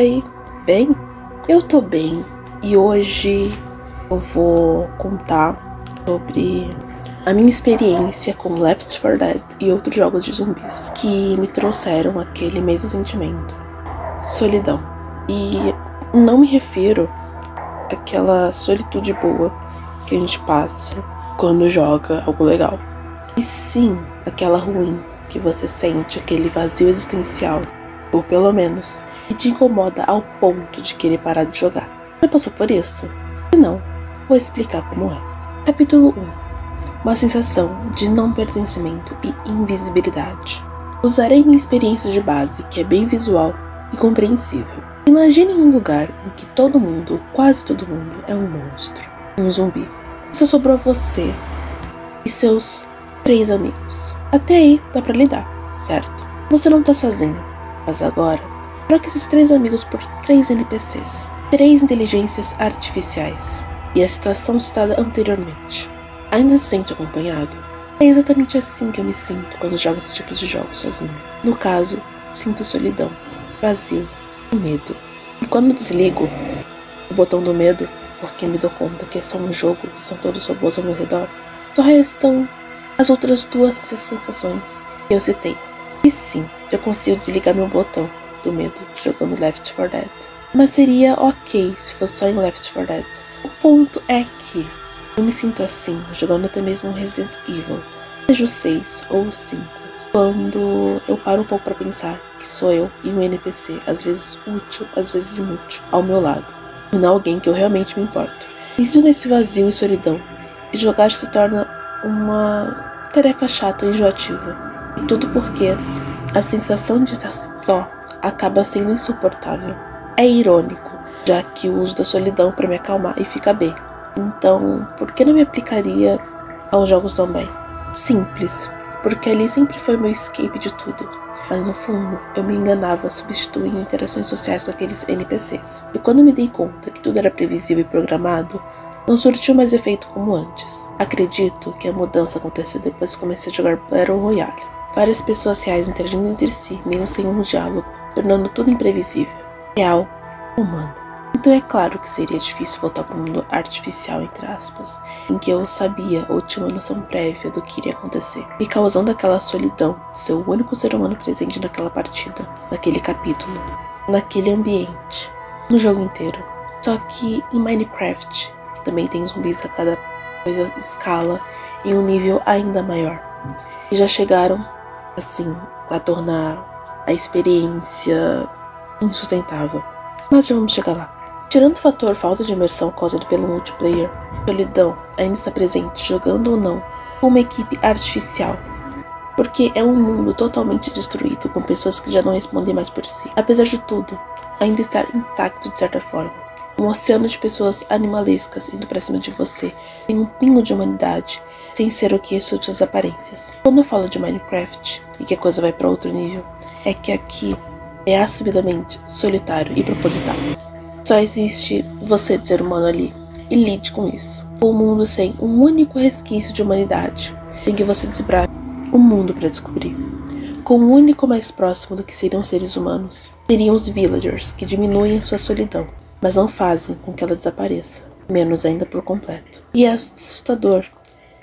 Oi, bem? Eu tô bem e hoje eu vou contar sobre a minha experiência com Left 4 Dead e outros jogos de zumbis que me trouxeram aquele mesmo sentimento, solidão. E não me refiro àquela solitude boa que a gente passa quando joga algo legal, e sim aquela ruim que você sente, aquele vazio existencial, ou pelo menos que te incomoda ao ponto de querer parar de jogar. Já passou por isso? Se não, vou explicar como é. Capítulo 1. Uma sensação de não pertencimento e invisibilidade. Usarei minha experiência de base, que é bem visual e compreensível. Imagine um lugar em que todo mundo, quase todo mundo, é um monstro, um zumbi. Só sobrou você e seus 3 amigos. Até aí dá pra lidar, certo? Você não tá sozinho, mas agora troque esses 3 amigos por 3 NPCs, 3 inteligências artificiais, e a situação citada anteriormente. Ainda se sente acompanhado? É exatamente assim que eu me sinto quando jogo esses tipos de jogos sozinho. No caso, sinto solidão, vazio e medo. E quando desligo o botão do medo, porque me dou conta que é só um jogo e são todos robôs ao meu redor, só restam as outras 2 sensações que eu citei. E sim, eu consigo desligar meu botão do medo jogando Left 4 Dead. Mas seria ok se fosse só em Left 4 Dead. O ponto é que eu me sinto assim jogando até mesmo Resident Evil, seja o 6 ou o 5, quando eu paro um pouco para pensar que sou eu e um NPC, às vezes útil, às vezes inútil, ao meu lado, e não alguém que eu realmente me importo. Me sinto nesse vazio e solidão, e jogar se torna uma tarefa chata e enjoativa. E tudo porque a sensação de estar só acaba sendo insuportável. É irônico, já que o uso da solidão para me acalmar e ficar bem. Então, por que não me aplicaria aos jogos também? Simples, porque ali sempre foi meu escape de tudo. Mas no fundo, eu me enganava substituindo interações sociais com aqueles NPCs. E quando me dei conta que tudo era previsível e programado, não surtiu mais efeito como antes. Acredito que a mudança aconteceu depois que comecei a jogar Battle Royale. Várias pessoas reais interagindo entre si, mesmo sem um diálogo, tornando tudo imprevisível, real, humano. Então é claro que seria difícil voltar para um mundo artificial, entre aspas, em que eu sabia ou tinha uma noção prévia do que iria acontecer, me causando aquela solidão de ser o único ser humano presente naquela partida, naquele capítulo, naquele ambiente, no jogo inteiro. Só que em Minecraft também tem zumbis a cada coisa escala em um nível ainda maior, e já chegaram assim a tornar a experiência insustentável. Mas já vamos chegar lá. Tirando o fator falta de imersão causado pelo multiplayer, solidão ainda está presente, jogando ou não, com uma equipe artificial, porque é um mundo totalmente destruído, com pessoas que já não respondem mais por si. Apesar de tudo, ainda estar intacto de certa forma. Um oceano de pessoas animalescas indo pra cima de você, sem um pingo de humanidade, sem ser o que são suas aparências. Quando eu falo de Minecraft, e que a coisa vai pra outro nível, é que aqui é assumidamente solitário e proposital. Só existe você de ser humano ali, e lide com isso. Um mundo sem um único resquício de humanidade, em que você desbrava o mundo para descobrir. Com o único mais próximo do que seriam seres humanos, seriam os villagers, que diminuem sua solidão, mas não fazem com que ela desapareça, menos ainda por completo. E é assustador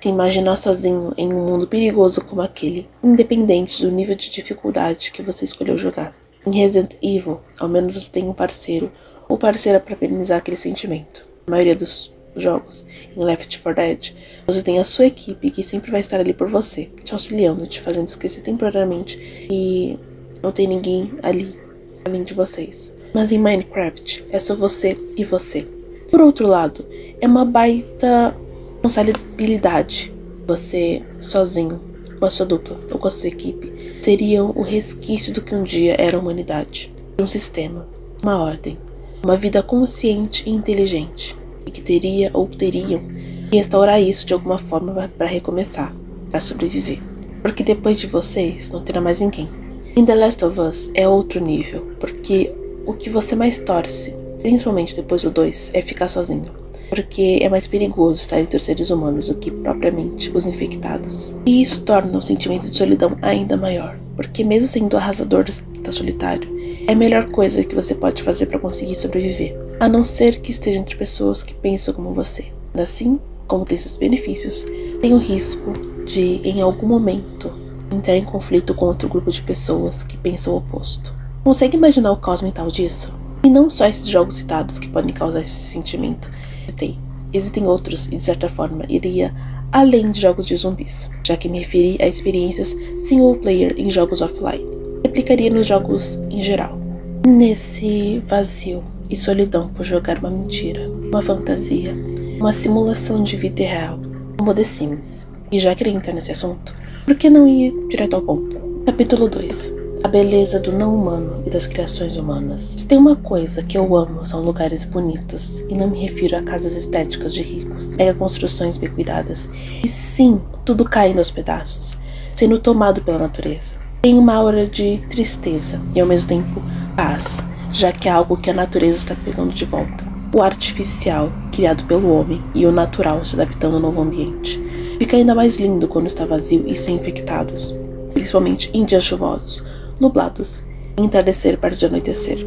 se imaginar sozinho em um mundo perigoso como aquele, independente do nível de dificuldade que você escolheu jogar. Em Resident Evil, ao menos você tem um parceiro ou parceira para amenizar aquele sentimento. Na maioria dos jogos, em Left 4 Dead, você tem a sua equipe que sempre vai estar ali por você, te auxiliando, te fazendo esquecer temporariamente e não tem ninguém ali além de vocês. Mas em Minecraft, é só você e você. Por outro lado, é uma baita responsabilidade. Você sozinho, com a sua dupla ou com a sua equipe, seriam o resquício do que um dia era a humanidade. Um sistema, uma ordem, uma vida consciente e inteligente, e que teria ou teriam que restaurar isso de alguma forma para recomeçar, para sobreviver. Porque depois de vocês, não terá mais ninguém. Em The Last of Us é outro nível, porque o que você mais torce, principalmente depois do 2, é ficar sozinho. Porque é mais perigoso estar entre os seres humanos do que propriamente os infectados. E isso torna o sentimento de solidão ainda maior. porque mesmo sendo arrasador da solitário, é a melhor coisa que você pode fazer para conseguir sobreviver, a não ser que esteja entre pessoas que pensam como você. Assim, como tem seus benefícios, tem o risco de, em algum momento, entrar em conflito com outro grupo de pessoas que pensam o oposto. Consegue imaginar o caos mental disso? E não só esses jogos citados que podem causar esse sentimento. Existem outros e, de certa forma, iria além de jogos de zumbis, já que me referi a experiências single player em jogos offline. Replicaria nos jogos em geral. Nesse vazio e solidão por jogar uma mentira, uma fantasia, uma simulação de vida real, como The Sims. E já que ele entra nesse assunto, por que não ir direto ao ponto? Capítulo 2. A beleza do não humano e das criações humanas. Se tem uma coisa que eu amo, são lugares bonitos, e não me refiro a casas estéticas de ricos, mega construções bem cuidadas, e sim, tudo caindo aos pedaços, sendo tomado pela natureza. Tem uma aura de tristeza e ao mesmo tempo paz, já que é algo que a natureza está pegando de volta. O artificial, criado pelo homem, e o natural se adaptando ao novo ambiente. Fica ainda mais lindo quando está vazio e sem infectados, principalmente em dias chuvosos, nublados, e entardecer perto de anoitecer.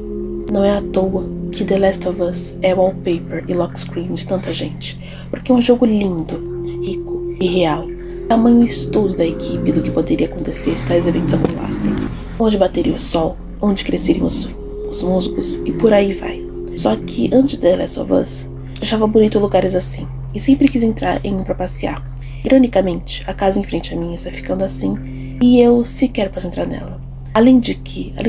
Não é à toa que The Last of Us é wallpaper e lock screen de tanta gente, porque é um jogo lindo, rico e real. Tamanho estudo da equipe do que poderia acontecer se tais eventos acumulassem. Onde bateria o sol, onde cresceriam os musgos e por aí vai. Só que antes de The Last of Us, achava bonito lugares assim, e sempre quis entrar em um pra passear. Ironicamente, a casa em frente a minha está ficando assim, e eu sequer posso entrar nela. Além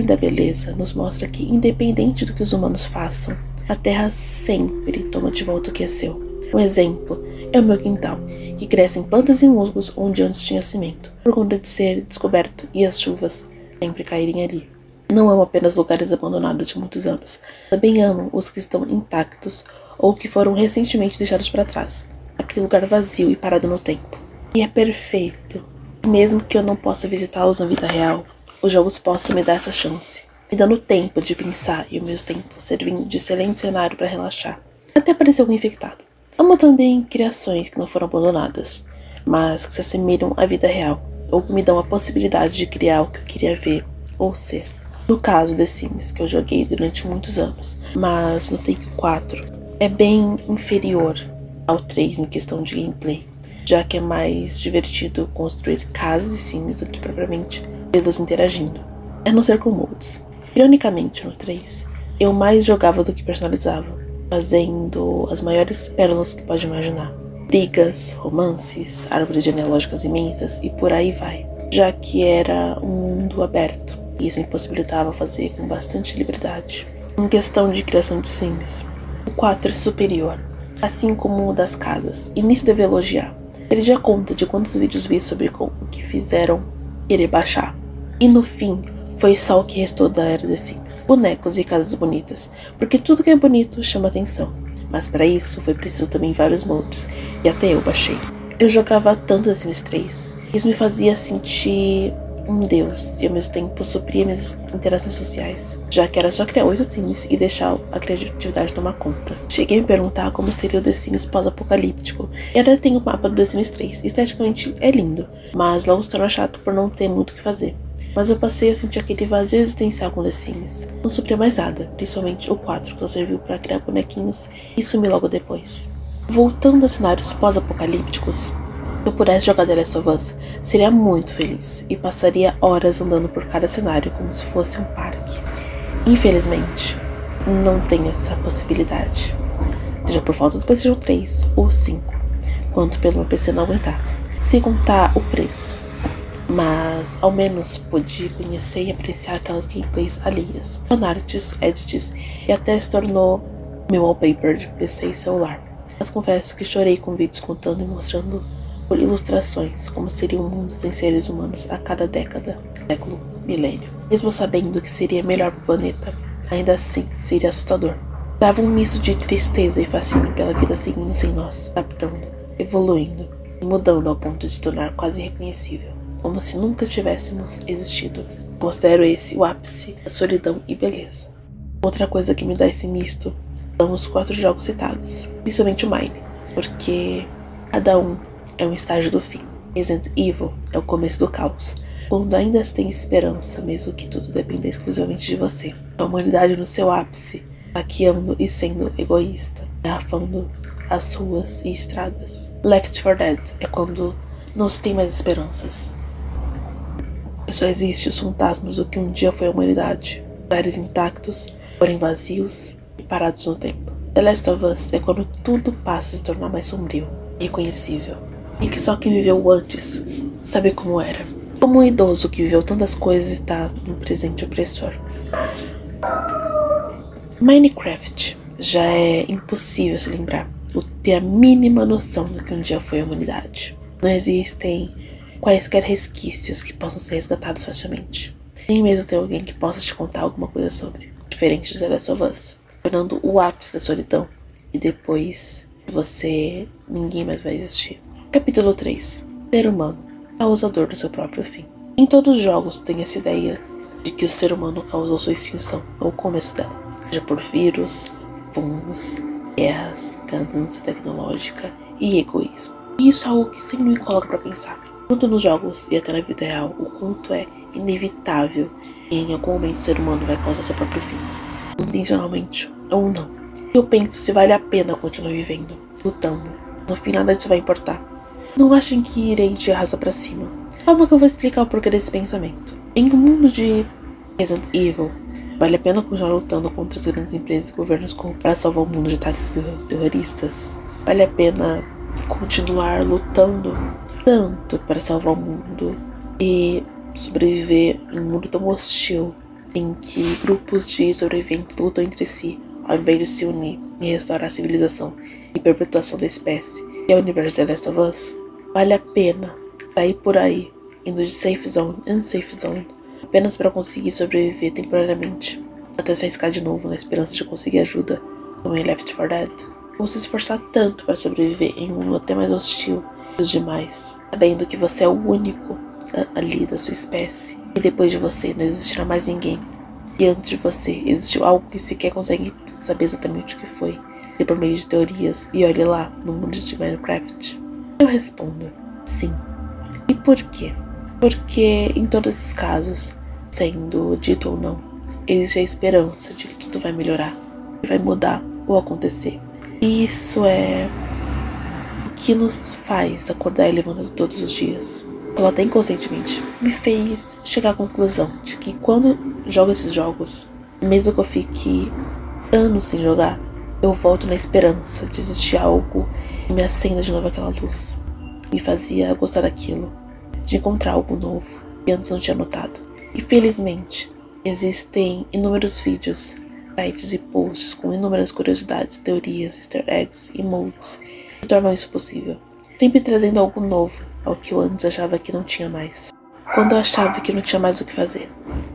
da beleza, nos mostra que, independente do que os humanos façam, a terra sempre toma de volta o que é seu. Um exemplo é o meu quintal, que crescem plantas e musgos onde antes tinha cimento, por conta de ser descoberto e as chuvas sempre caírem ali. Não amo apenas lugares abandonados de muitos anos, também amo os que estão intactos ou que foram recentemente deixados para trás. Aquele lugar vazio e parado no tempo. E é perfeito. Mesmo que eu não possa visitá-los na vida real, os jogos possam me dar essa chance, me dando tempo de pensar e ao mesmo tempo servindo de excelente cenário para relaxar, até parecer algum infectado. Amo também criações que não foram abandonadas, mas que se assemelham à vida real, ou que me dão a possibilidade de criar o que eu queria ver ou ser. No caso The Sims, que eu joguei durante muitos anos, mas no Take 4 é bem inferior ao 3 em questão de gameplay, já que é mais divertido construir casas e sims do que propriamente vê-los interagindo, a não ser com mods. Ironicamente, no 3, eu mais jogava do que personalizava, fazendo as maiores pérolas que pode imaginar. Brigas, romances, árvores genealógicas imensas e por aí vai, já que era um mundo aberto, e isso me possibilitava fazer com bastante liberdade. Em questão de criação de sims, o 4 é superior, assim como o das casas, e nisso devo elogiar. Perdi a conta de quantos vídeos vi sobre como que fizeram querer baixar. E no fim, foi só o que restou da era The Sims. Bonecos e casas bonitas, porque tudo que é bonito chama atenção. Mas para isso foi preciso também vários mods, e até eu baixei. Eu jogava tanto The Sims 3, isso me fazia sentir um deus, e ao mesmo tempo supria minhas interações sociais, já que era só criar 8 Sims e deixar a criatividade tomar conta. Cheguei a me perguntar como seria o The Sims pós-apocalíptico, e ainda tem o mapa do The Sims 3, esteticamente é lindo, mas logo se torna chato por não ter muito o que fazer. Mas eu passei a sentir aquele vazio existencial com The Sims. Não supria mais nada, principalmente o 4, que só serviu para criar bonequinhos e sumir logo depois. Voltando a cenários pós-apocalípticos, se eu pudesse jogar The Last of Us, seria muito feliz e passaria horas andando por cada cenário como se fosse um parque. Infelizmente, não tem essa possibilidade, seja por falta do PlayStation 3 ou 5, quanto pelo meu PC não aguentar, sem contar o preço. Mas ao menos pude conhecer e apreciar aquelas gameplays alheias, fanarts, edits e até se tornou meu wallpaper de PC e celular. Mas confesso que chorei com vídeos contando e mostrando por ilustrações como seria um mundo sem seres humanos a cada década, século, milênio. Mesmo sabendo que seria melhor para o planeta, ainda assim seria assustador. Dava um misto de tristeza e fascínio pela vida seguindo sem nós, adaptando, evoluindo e mudando ao ponto de se tornar quase irreconhecível, como se nunca estivéssemos existido. Considero esse o ápice da solidão e beleza. Outra coisa que me dá esse misto são os 4 jogos citados, principalmente o Mine, porque cada um é um estágio do fim. Resident Evil é o começo do caos, quando ainda tem esperança, mesmo que tudo dependa exclusivamente de você. A humanidade no seu ápice, saqueando e sendo egoísta, garrafando as ruas e estradas. Left 4 Dead é quando não se tem mais esperanças. Só existe os fantasmas do que um dia foi a humanidade. Lugares intactos, porém vazios e parados no tempo. The Last of Us é quando tudo passa a se tornar mais sombrio, reconhecível. E que só quem viveu antes sabe como era. Como um idoso que viveu tantas coisas está no presente opressor. Minecraft já é impossível se lembrar ou ter a mínima noção do que um dia foi a humanidade. Não existem quaisquer resquícios que possam ser resgatados facilmente. Nem mesmo ter alguém que possa te contar alguma coisa sobre. Diferente do The Last of Us, tornando o ápice da solidão. E depois você, ninguém mais vai existir. Capítulo 3. Ser humano, causador do seu próprio fim. Em todos os jogos tem essa ideia de que o ser humano causou sua extinção, ou o começo dela. Seja por vírus, fungos, guerras, ganância tecnológica e egoísmo. E isso é algo que sempre me coloca pra pensar. Tanto nos jogos e até na vida real, o quanto é inevitável que em algum momento o ser humano vai causar seu próprio fim. Intencionalmente ou não. Eu penso se vale a pena continuar vivendo, lutando. No fim nada disso vai importar. Não achem que irei de arrasta pra cima. Calma que eu vou explicar o porquê desse pensamento. Em um mundo de Resident Evil, vale a pena continuar lutando contra as grandes empresas e governos corruptos para salvar o mundo de ataques terroristas? Vale a pena continuar lutando tanto para salvar o mundo e sobreviver em um mundo tão hostil em que grupos de sobreviventes lutam entre si ao invés de se unir e restaurar a civilização e perpetuação da espécie, que é o universo de The Last of Us? Vale a pena sair por aí, indo de safe zone em safe zone, apenas para conseguir sobreviver temporariamente, até se arriscar de novo na esperança de conseguir ajuda, como em Left 4 Dead? Ou se esforçar tanto para sobreviver em um mundo até mais hostil que os demais, sabendo que você é o único ali da sua espécie, e depois de você não existirá mais ninguém, e antes de você existiu algo que sequer consegue saber exatamente o que foi, e por meio de teorias, e olhe lá, no mundo de Minecraft? Eu respondo, sim. E por quê? Porque em todos esses casos, sendo dito ou não, existe a esperança de que tudo vai melhorar, que vai mudar ou acontecer. E isso é o que nos faz acordar e levantar todos os dias. Ela até inconscientemente me fez chegar à conclusão de que quando jogo esses jogos, mesmo que eu fique anos sem jogar, eu volto na esperança de existir algo que me acenda de novo aquela luz. Me fazia gostar daquilo, de encontrar algo novo que antes não tinha notado. E felizmente, existem inúmeros vídeos, sites e posts com inúmeras curiosidades, teorias, easter eggs e moldes que tornam isso possível. Sempre trazendo algo novo ao que eu antes achava que não tinha mais. Quando eu achava que não tinha mais o que fazer.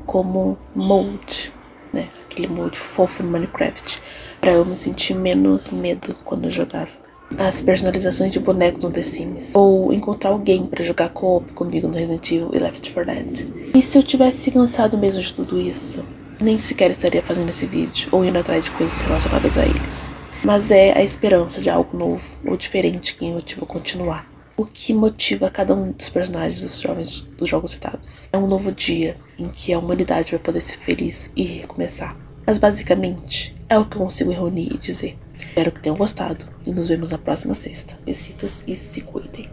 Como molde, né? Aquele molde fofo no Minecraft, pra eu me sentir menos medo quando eu jogava. As personalizações de bonecos no The Sims. Ou encontrar alguém pra jogar co-op comigo no Resident Evil e Left 4 Dead. E se eu tivesse cansado mesmo de tudo isso, nem sequer estaria fazendo esse vídeo ou indo atrás de coisas relacionadas a eles. Mas é a esperança de algo novo ou diferente que me motiva a continuar. O que motiva cada um dos personagens dos jogos citados. É um novo dia em que a humanidade vai poder ser feliz e recomeçar. Mas basicamente é o que eu consigo reunir e dizer. Espero que tenham gostado e nos vemos na próxima sexta. Besitos e se cuidem.